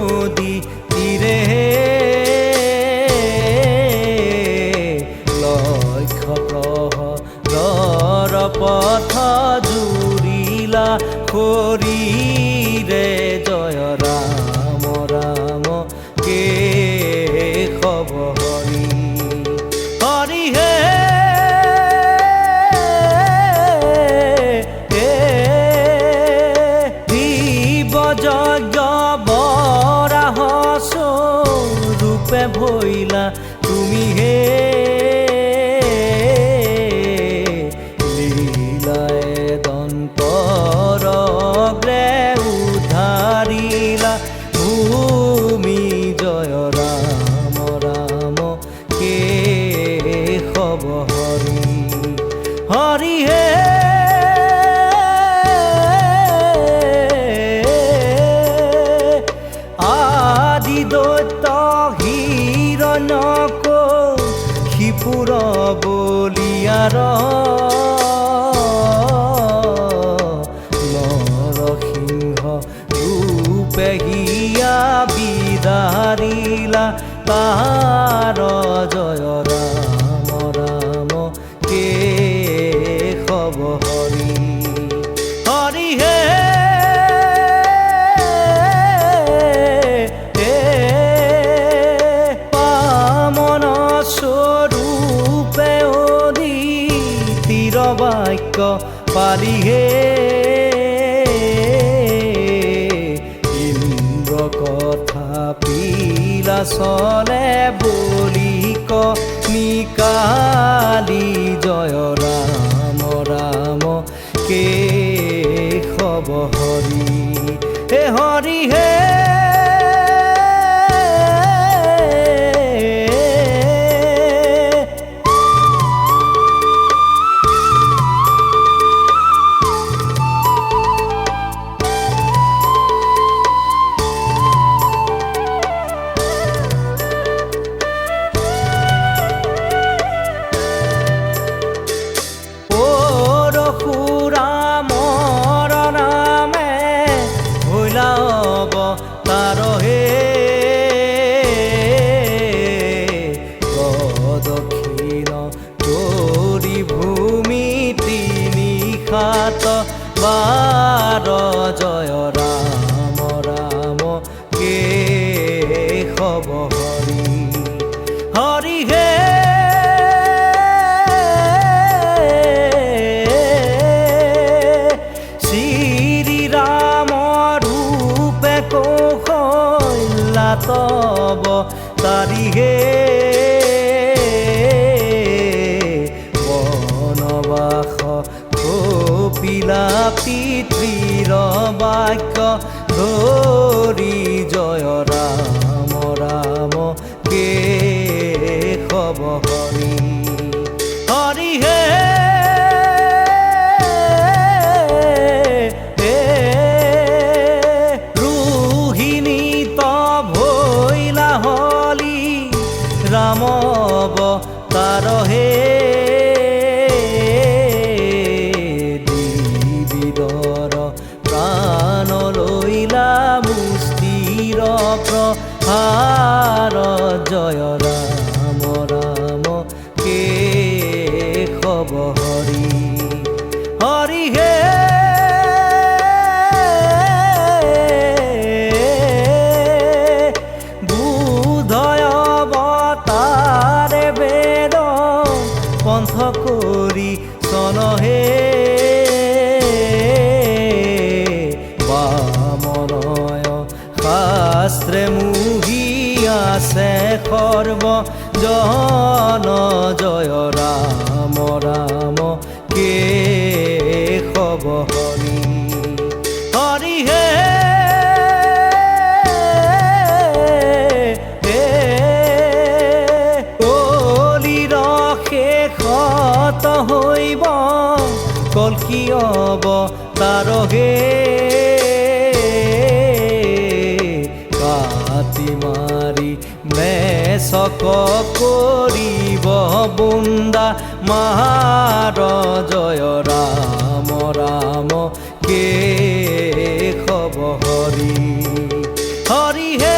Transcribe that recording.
নদী তীৰে লক্ষ্য প্ৰহৰৰ পথ জুৰিলা শৰীৰে জয় ৰাম ৰাম কেশৱ হৰি হৰি হে যজ্ঞ বৰাহ স্বৰূপে ভৈলা তুমি হে লীলাই দন্তৰ অগ্ৰে উদ্ধাৰিলা ভূমি জয় ৰাম ৰাম কেশৱ হৰি হৰি হে দৈত্য হিৰণ্যক শিপুৰ বলিয়াৰ নৰসিংহ ৰূপে হিয়া বিদাৰিলা তাৰ জয় ৰাম ৰাম কেশৱ হৰি হৰি হে স্বৰূপে অদিতিৰ বাক্য পালি হে ইন্দ্ৰ কথা পিলা চলে বলিক নিকালি জয় ৰাম ৰাম কেশৱ হৰি হে হৰি হে বাৰ জয় ৰাম ৰাম কেশৱ হৰি হৰি হে শ্ৰী ৰাম ৰূপে কৌশল্যা তব তাৰি হে বনবাস কপিলা পিতৃৰ বাক্য ধৰি জয় ৰাম ৰাম কেশৱ হৰি হৰি হে ৰোহিণীত ভৈলা হলি ৰাম অৱতাৰ হে প্ৰাণ লৈলা মুষ্টিৰ প্ৰহাৰ জয় ৰাম ৰাম কেশৱ হৰি হৰি হে বুধয় অৱতাৰে বেদ পন্থ কৰি চনহে শাস্ত্ৰে মুহি আছে সৰ্ব জন জয় ৰাম ৰাম কেশৱ হৰি হৰি হে কলিৰ শেষত হৈব কল্কি অৱতাৰ হে মাৰি মেচক কৰিব বুন্দা মাৰ জয় ৰাম ৰাম কেশৱ হৰি হৰি হে